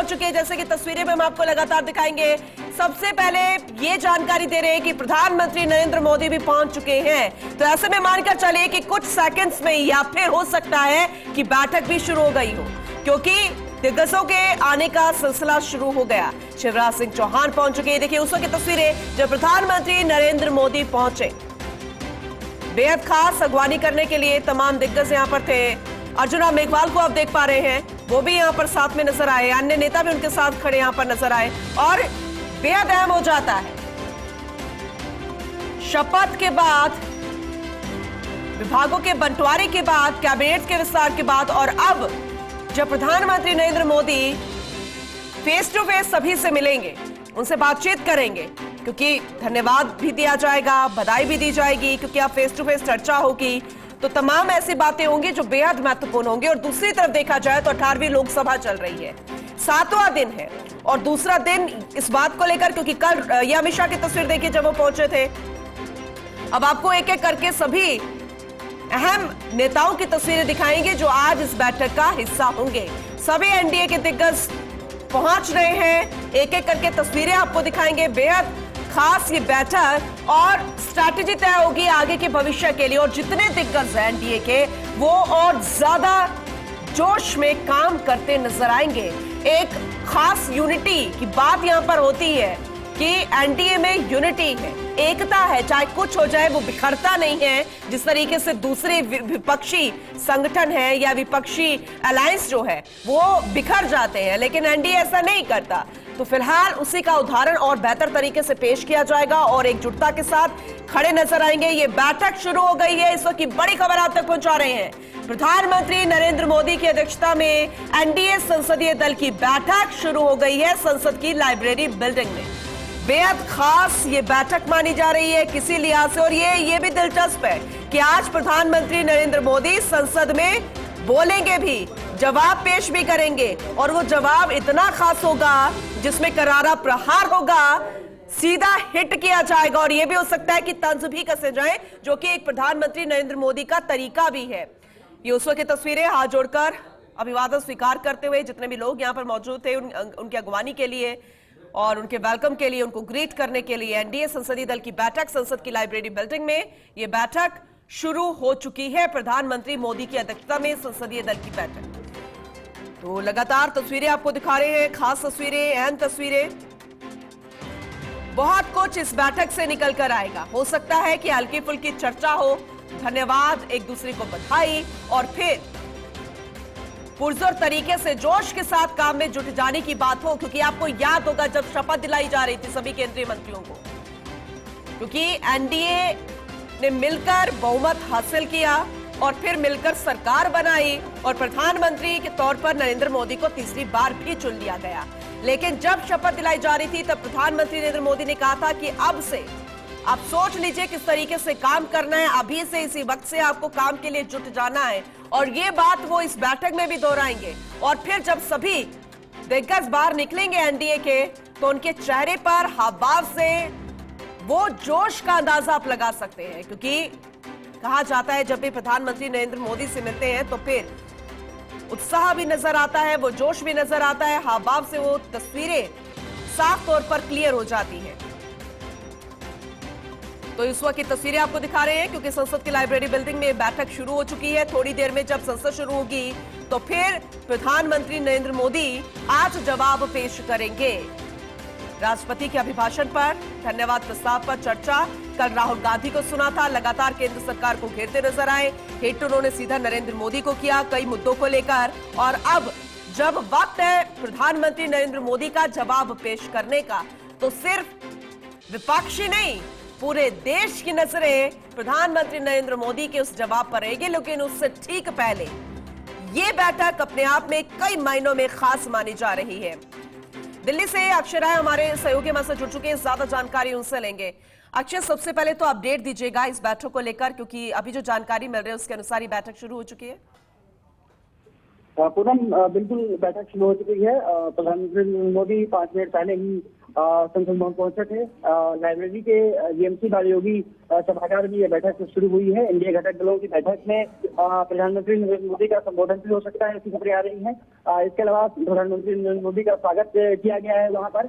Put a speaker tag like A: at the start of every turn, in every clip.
A: पहुंच चुके हैं, जैसे कि तस्वीरें में हम आपको लगातार दिखाएंगे। सबसे पहले ये जानकारी दे रहे हैं कि प्रधानमंत्री नरेंद्र मोदी भी पहुंच चुके हैं। तो ऐसे में मानकर चलिए कि कुछ सेकंड्स में या फिर हो सकता है कि बैठक भी शुरू हो गई हो, क्योंकि दिग्गजों के आने का सिलसिला शुरू हो गया। शिवराज सिंह चौहान पहुंच चुके हैं। देखिए उस वक्त की तस्वीरें जब प्रधानमंत्री नरेंद्र मोदी पहुंचे। बेहद खास अगवानी करने के लिए तमाम दिग्गज यहां पर थे। अर्जुन राम मेघवाल को आप देख पा रहे हैं, वो भी यहां पर साथ में नजर आए। अन्य नेता भी उनके साथ खड़े यहां पर नजर आए और बेहद अहम हो जाता है। शपथ के बाद, विभागों के बंटवारे के बाद, कैबिनेट के विस्तार के बाद और अब जब प्रधानमंत्री Narendra Modi face to face सभी से मिलेंगे, उनसे बातचीत करेंगे, क्योंकि धन्यवाद भी दिया जाएगा, बधाई भी दी जाएगी, क्योंकि अब फेस टू फेस चर्चा होगी तो तमाम ऐसी बातें होंगी जो बेहद महत्वपूर्ण होंगी। और दूसरी तरफ देखा जाए तो 18वीं लोकसभा चल रही है, 7वां दिन है और दूसरा दिन इस बात को लेकर, क्योंकि कल ये अमित शाह की तस्वीर देखिए जब वो पहुंचे थे। अब आपको एक एक करके सभी अहम नेताओं की तस्वीरें दिखाएंगे जो आज इस बैठक का हिस्सा होंगे। सभी एनडीए के दिग्गज पहुंच रहे हैं, एक एक करके तस्वीरें आपको दिखाएंगे। बेहद खास ये बैठक और स्ट्रैटेजी तय होगी आगे के भविष्य के लिए, और जितने दिग्गज हैं एनडीए के वो और ज्यादा जोश में काम करते नजर आएंगे। एक खास यूनिटी की बात यहां पर होती है कि एनडीए में यूनिटी है, एकता है, चाहे कुछ हो जाए वो बिखरता नहीं है जिस तरीके से दूसरे विपक्षी संगठन है या विपक्षी अलायंस जो है वो बिखर जाते हैं, लेकिन एनडीए ऐसा नहीं करता। तो फिलहाल उसी का उदाहरण और बेहतर तरीके से पेश किया जाएगा और एकजुटता के साथ खड़े नजर आएंगे। ये बैठक शुरू हो गई है, इस वक्त की बड़ी खबर आप तक पहुंचा रहे हैं। प्रधानमंत्री नरेंद्र मोदी की अध्यक्षता में एनडीए संसदीय दल की बैठक शुरू हो गई है संसद की लाइब्रेरी बिल्डिंग में। बेहद खास ये बैठक मानी जा रही है किसी लिहाज से, और ये भी दिलचस्प है कि आज प्रधानमंत्री नरेंद्र मोदी संसद में बोलेंगे भी, जवाब पेश भी करेंगे, और वो जवाब इतना खास होगा जिसमें करारा प्रहार होगा, सीधा हिट किया जाएगा। और यह भी हो सकता है कि तंज भी कसे जाए, जो कि एक प्रधानमंत्री नरेंद्र मोदी का तरीका भी है। ये उस वक्त की तस्वीरें हाथ जोड़कर अभिवादन स्वीकार करते हुए जितने भी लोग यहां पर मौजूद थे उनकी अगवानी के लिए और उनके वेलकम के लिए, उनको ग्रीट करने के लिए एनडीए संसदीय दल की बैठक संसद की लाइब्रेरी बिल्डिंग में यह बैठक शुरू हो चुकी है। प्रधानमंत्री मोदी की अध्यक्षता में संसदीय दल की बैठक। तो लगातार तस्वीरें आपको दिखा रहे हैं, खास तस्वीरें, अहम तस्वीरें। बहुत कुछ इस बैठक से निकल कर आएगा। हो सकता है कि हल्की फुल्की चर्चा हो, धन्यवाद, एक दूसरे को बधाई, और फिर पुरजोर तरीके से जोश के साथ काम में जुट जाने की बात हो, क्योंकि आपको याद होगा जब शपथ दिलाई जा रही थी सभी केंद्रीय मंत्रियों को, क्योंकि एनडीए ने मिलकर बहुमत हासिल किया और फिर मिलकर सरकार बनाई और प्रधानमंत्री के तौर पर नरेंद्र मोदी को तीसरी बार भी चुन लिया गया। लेकिन जब शपथ दिलाई जा रही थी तब प्रधानमंत्री नरेंद्र मोदी ने कहा था कि अब से आप सोच लीजिए किस तरीके से काम करना है, अभी से इसी वक्त से आपको काम के लिए जुट जाना है। और ये बात वो इस बैठक में भी दोहराएंगे। और फिर जब सभी दिग्गज बाहर निकलेंगे एनडीए के, तो उनके चेहरे पर हाव भाव से वो जोश का अंदाजा आप लगा सकते हैं, क्योंकि कहा जाता है जब भी प्रधानमंत्री नरेंद्र मोदी से मिलते हैं तो फिर उत्साह भी नजर आता है, वो जोश भी नजर आता है, हाव भाव से वो तस्वीरें साफ तौर पर क्लियर हो जाती है। तो इस वक्त की तस्वीरें आपको दिखा रहे हैं, क्योंकि संसद की लाइब्रेरी बिल्डिंग में बैठक शुरू हो चुकी है। थोड़ी देर में जब संसद शुरू होगी तो फिर प्रधानमंत्री नरेंद्र मोदी आज जवाब पेश करेंगे। राष्ट्रपति के अभिभाषण पर, धन्यवाद प्रस्ताव पर चर्चा। कल राहुल गांधी को सुना था, लगातार केंद्र सरकार को घेरते नजर आए। हिट उन्होंने सीधा नरेंद्र मोदी को किया कई मुद्दों को लेकर। और अब जब वक्त है प्रधानमंत्री नरेंद्र मोदी का जवाब पेश करने का, तो सिर्फ विपक्षी नहीं, पूरे देश की नजरें प्रधानमंत्री नरेंद्र मोदी के उस जवाब पर रहेगी। लेकिन उससे ठीक पहले ये बैठक अपने आप में कई मायनों में खास मानी जा रही है। दिल्ली से अक्षय राय हमारे सहयोगी हमारे साथ जुड़ चुके हैं, ज्यादा जानकारी उनसे लेंगे। अक्षय, सबसे पहले तो अपडेट दीजिएगा इस बैठक को लेकर, क्योंकि अभी जो जानकारी मिल रही है उसके अनुसार ही बैठक शुरू हो चुकी है।
B: पूनम, बिल्कुल बैठक शुरू हो चुकी है। प्रधानमंत्री मोदी 5 मिनट पहले ही संसद भवन पहुंचे थे। लाइब्रेरी के जीएमसी बालयोगी सभागार में यह बैठक शुरू हुई है। एनडीए घटक दलों की बैठक में प्रधानमंत्री नरेंद्र मोदी का संबोधन भी हो सकता है, ऐसी खबरें आ रही हैं। इसके अलावा प्रधानमंत्री नरेंद्र मोदी का स्वागत किया गया है वहां पर।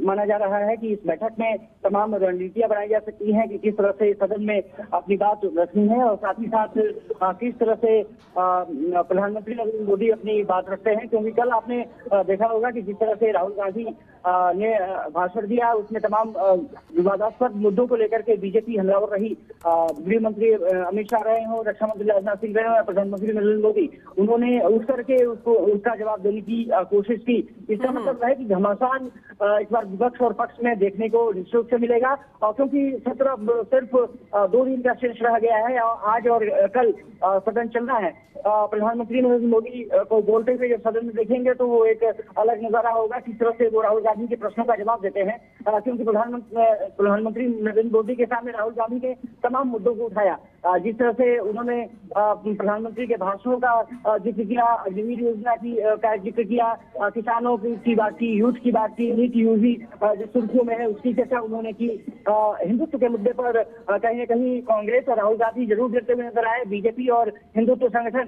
B: माना जा रहा है कि इस बैठक में तमाम रणनीतियां बनाई जा सकती हैं कि किस तरह से सदन में अपनी बात रखनी है और साथ ही साथ किस तरह से प्रधानमंत्री नरेंद्र मोदी अपनी बात रखते हैं, क्योंकि कल आपने देखा होगा कि जिस तरह से राहुल गांधी ने भाषण दिया उसमें तमाम विवादास्पद मुद्दों को लेकर के बीजेपी हमलावर रही। गृह मंत्री अमित शाह रहे हों, रक्षा मंत्री राजनाथ सिंह रहे हों, प्रधानमंत्री नरेंद्र मोदी, उन्होंने उठ करके उसका जवाब देने की कोशिश की। इसका मतलब है कि घमासान इस बार विपक्ष और पक्ष में देखने को निश्चित रूप से मिलेगा, और क्योंकि सत्र सिर्फ 2 दिन का शेष रह गया है, आज और कल सदन चलना है। प्रधानमंत्री नरेंद्र मोदी को बोलते हुए जब सदन में देखेंगे तो वो एक अलग नजारा होगा किस तरह से वो राहुल गांधी के प्रश्नों का जवाब देते हैं, क्योंकि प्रधानमंत्री नरेंद्र मोदी के सामने राहुल गांधी ने तमाम मुद्दों को उठाया। जिस तरह से उन्होंने प्रधानमंत्री के भाषणों का जिक्र किया, अग्निवीर योजना का जिक्र किया, किसानों की बात की, यूथ की बात की, नीति यूजी जो सुर्खियों में है उसकी चर्चा उन्होंने की। हिंदुत्व के मुद्दे पर कहीं न कहीं कांग्रेस और राहुल गांधी जरूर गिरते हुए नजर आए। बीजेपी और हिंदुत्व संगठन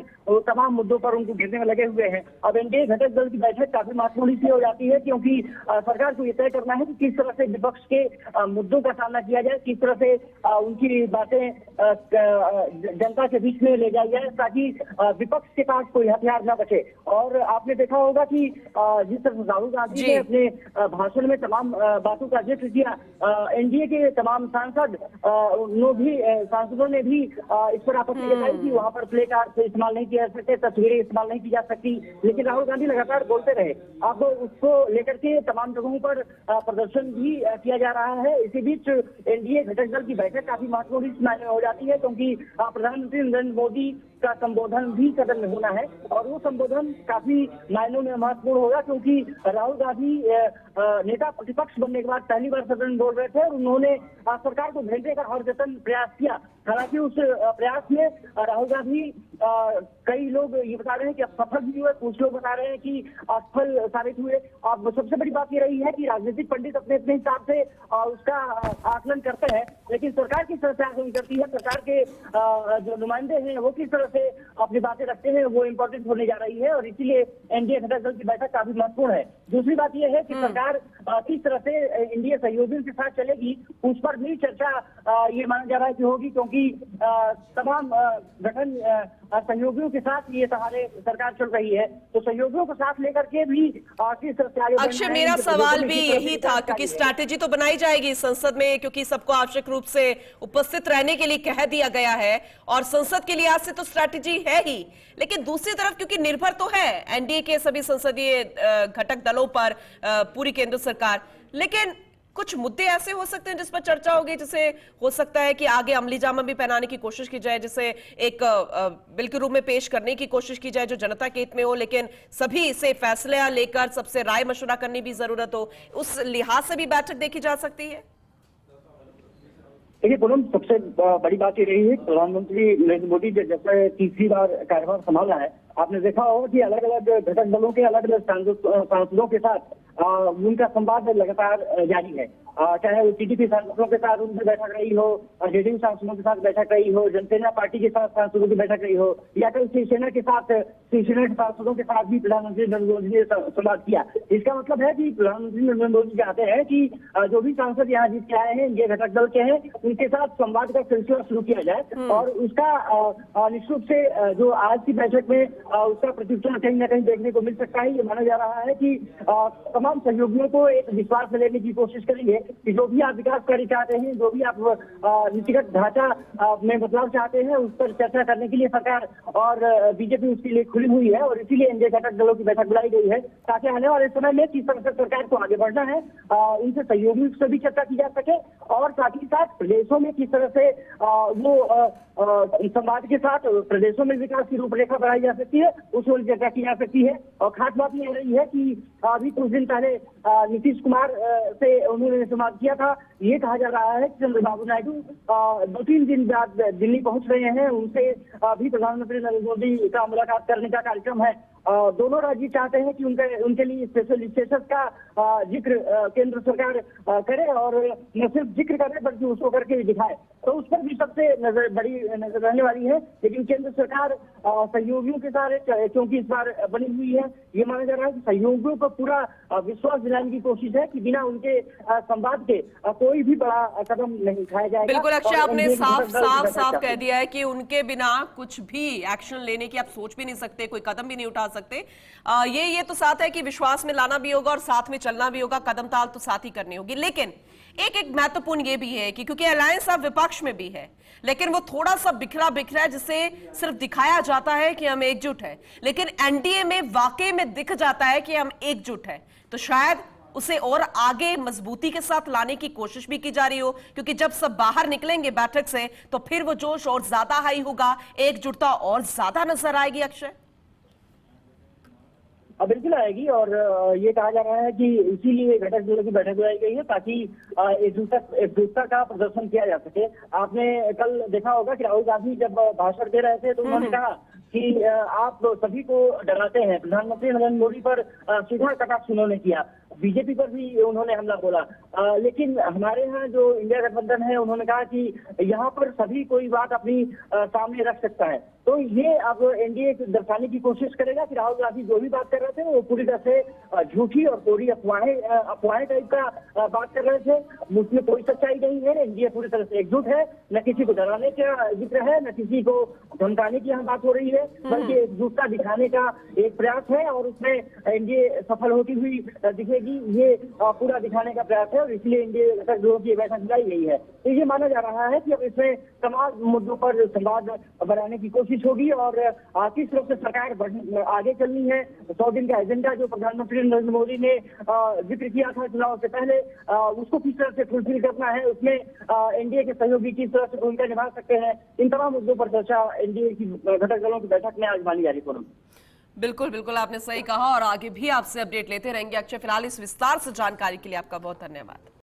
B: तमाम मुद्दों पर उनको घेरने में लगे हुए हैं। अब एनडीए घटक दल की बैठक काफी महत्वपूर्ण इसलिए हो जाती है क्योंकि सरकार को यह तय करना है कि किस तरह से विपक्ष के मुद्दों का सामना किया जाए, किस तरह से उनकी बातें जनता के बीच में ले जाई जाए ताकि विपक्ष के पास कोई हथियार न बचे। और आपने देखा होगा कि जिस तरह राहुल गांधी ने अपने भाषण में तमाम बातों का जिक्र किया, एनडीए के तमाम सांसदों ने भी इस पर आपत्ति जताई कि वहां पर प्ले कार्ड इस्तेमाल नहीं किया जा सकते, तस्वीरें इस्तेमाल नहीं की जा सकती, लेकिन राहुल गांधी लगातार बोलते रहे। अब उसको लेकर के तमाम जगहों पर प्रदर्शन भी किया जा रहा है। इसी बीच एनडीए घटक दल की बैठक काफी महत्वपूर्ण इस मायने में हो जाती है क्योंकि प्रधानमंत्री नरेंद्र मोदी का संबोधन भी सदन में होना है और वो संबोधन काफी मायनों में महत्वपूर्ण होगा क्योंकि राहुल गांधी नेता प्रतिपक्ष बनने के बाद पहली बार सदन में बोल रहे थे और उन्होंने सरकार को घेरने का हर जतन प्रयास किया। हालांकि उस प्रयास में राहुल गांधी कई लोग ये बता रहे हैं कि असफल भी हुए, कुछ लोग बता रहे हैं कि असफल साबित हुए। अब सबसे बड़ी बात ये रही है कि राजनीतिक पंडित अपने अपने हिसाब से उसका आकलन करते हैं, लेकिन सरकार किस तरह से आकलन करती है, सरकार के जो नुमाइंदे हैं वो किस तरह से अपनी बातें रखते हैं, वो इम्पोर्टेंट होने जा रही है और इसीलिए एनडीए घटक दल की बैठक काफी महत्वपूर्ण है। दूसरी बात यह है कि सरकार किस तरह से एनडीए सहयोगियों के साथ चलेगी उस पर भी चर्चा ये माना जा रहा है कि होगी, क्योंकि तमाम गठन सहयोगियों के साथ ये सहारे सरकार चल रही है, तो सहयोगियों को साथ लेकर के भी किस तरह से आगे।
A: अक्षय, मेरा सवाल भी यही था क्योंकि स्ट्रैटेजी तो बनाई जाएगी संसद में, क्योंकि सबको आवश्यक रूप से उपस्थित रहने के लिए कह दिया गया है और संसद के लिहाज से तो स्ट्रैटेजी है ही, लेकिन दूसरी तरफ क्योंकि निर्भर तो है एनडीए के सभी संसदीय घटक दलों पर पूरी केंद्र सरकार, लेकिन कुछ मुद्दे ऐसे हो सकते हैं जिस पर चर्चा होगी, जिसे हो सकता है कि आगे अमली जामा भी पहनाने की कोशिश की जाए, जिसे एक बिल के रूप में पेश करने की कोशिश की जाए जो जनता के हित में हो, लेकिन सभी से फैसला लेकर सबसे राय मशवरा करने की जरूरत हो, उस लिहाज से भी बैठक देखी जा सकती है।
B: देखिए पूनम, सबसे बड़ी बात ये रही है प्रधानमंत्री नरेंद्र मोदी जैसे तीसरी बार कार्यभार संभाला है, आपने देखा होगा कि अलग अलग घटक दलों के अलग अलग सांसदों के साथ उनका संवाद लगातार जारी है। चाहे वो टीडीपी सांसदों के साथ उनकी बैठक रही हो, जेडीयू सांसदों के साथ बैठक रही हो, जनसेना पार्टी के साथ सांसदों की बैठक रही हो, या कल शिवसेना के सांसदों के साथ भी प्रधानमंत्री नरेंद्र मोदी ने संवाद किया। इसका मतलब है कि प्रधानमंत्री नरेंद्र मोदी चाहते हैं कि जो भी सांसद यहाँ जीत के आए हैं, ये घटक दल के हैं, उनके साथ संवाद का सिलसिला शुरू किया जाए और उसका निश्चित रूप से जो आज की बैठक में उसका प्रत्युत्तर कहीं ना कहीं देखने को मिल सकता है। ये माना जा रहा है कि तमाम सहयोगियों को एक विश्वास में लेने की कोशिश करेंगे कि जो भी आप विकास कार्य चाहते हैं, जो भी आप नीतिगत ढांचा में बदलाव चाहते हैं, उस पर चर्चा करने के लिए सरकार और बीजेपी उसके लिए खुली हुई है और इसीलिए एनडीए घटक दलों की बैठक बुलाई गई है ताकि आने वाले समय में किस तरह से सरकार को आगे बढ़ना है, उनसे सहयोगियों से भी चर्चा की जा सके और साथ ही साथ प्रदेशों में किस तरह से वो संवाद के साथ प्रदेशों में विकास की रूपरेखा बनाई जा सकती है, उस पर चर्चा की जा सकती है। और खास बात यह रही है कि अभी कुछ दिन पहले नीतीश कुमार से उन्होंने संवाद किया था। ये कहा जा रहा है कि चंद्रबाबू नायडू 2-3 दिन बाद दिल्ली पहुंच रहे हैं, उनसे भी प्रधानमंत्री नरेंद्र मोदी का मुलाकात करने का कार्यक्रम है दोनों राज्य चाहते हैं कि उनके लिए स्पेशल स्टेटस का जिक्र केंद्र सरकार करे, और न सिर्फ जिक्र करे बल्कि उसको करके भी दिखाए। तो उस पर भी सबसे बड़ी नजर रहने वाली है। लेकिन केंद्र सरकार सहयोगियों के साथ, क्योंकि इस बार बनी हुई है, ये माना जा रहा है कि सहयोगियों को पूरा विश्वास दिलाने की कोशिश है कि बिना उनके संवाद के कोई भी बड़ा कदम नहीं उठाया जाएगा।
A: बिल्कुल अक्षय, आपने साफ कह दिया है कि उनके बिना कुछ भी एक्शन लेने की आप सोच भी नहीं सकते, कोई कदम भी नहीं उठा सकते। ये तो साथ है कि विश्वास में लाना भी होगा और साथ में चलना भी होगा, कदम ताल तो साथ ही करनी होगी। लेकिन एक महत्वपूर्ण ये भी है कि क्योंकि अलायंस अब विपक्ष में भी है, लेकिन वो थोड़ा सा बिखरा है, जिसे सिर्फ दिखाया जाता है कि हम एकजुट है, लेकिन एनडीए में वाकई में दिख जाता है कि हम एकजुट है। तो शायद उसे और आगे मजबूती के साथ लाने की कोशिश भी की जा रही हो, क्योंकि जब सब बाहर निकलेंगे बैठक से तो फिर वो जोश और ज्यादा हाई होगा, एकजुटता और ज्यादा नजर आएगी। अक्षय,
B: बिल्कुल आएगी, और ये कहा जा रहा है कि इसीलिए घटक दलों की बैठक बुलाई गई है ताकि एकजुटता का प्रदर्शन किया जा सके। आपने कल देखा होगा कि राहुल गांधी जब भाषण दे रहे थे तो उन्होंने कहा कि आप सभी को डराते हैं। प्रधानमंत्री नरेंद्र मोदी पर सीधा कटाक्ष उन्होंने किया, बीजेपी पर भी उन्होंने हमला बोला। लेकिन हमारे यहाँ जो इंडिया गठबंधन है, उन्होंने कहा कि यहाँ पर सभी कोई बात अपनी सामने रख सकता है। तो ये अब एनडीए दर्शाने की कोशिश करेगा कि राहुल गांधी जो भी बात कर रहे थे वो पूरी तरह से झूठी और कोरी अफवाहें टाइप का बात कर रहे थे। उसमें कोई सच्चाई नहीं है। एनडीए पूरी तरह से एकजुट है, न किसी को डराने का जिक्र है, न किसी को धमकाने की यहाँ बात हो रही है, बल्कि एकजुटता दिखाने का एक प्रयास है, और उसमें एनडीए सफल होती हुई दिखेगी। ये पूरा दिखाने का प्रयास है, और इसलिए एनडीए घटक दलों की बैठक बुलाई गई है। तो ये माना जा रहा है कि अब इसमें तमाम मुद्दों पर संवाद बनाने की कोशिश होगी, और किस तरह से सरकार आगे चलनी है। 100 दिन का एजेंडा जो प्रधानमंत्री नरेंद्र मोदी ने जिक्र किया था चुनाव से पहले, उसको किस तरह से फुलफिल करना है, उसमें एनडीए के सहयोगी किस तरह से भूमिका निभा सकते हैं, इन तमाम मुद्दों पर चर्चा एनडीए की घटक दलों की बैठक में आज मानी जा रही है।
A: बिल्कुल आपने सही कहा, और आगे भी आपसे अपडेट लेते रहेंगे। अक्षय, फिलहाल इस विस्तार से जानकारी के लिए आपका बहुत धन्यवाद।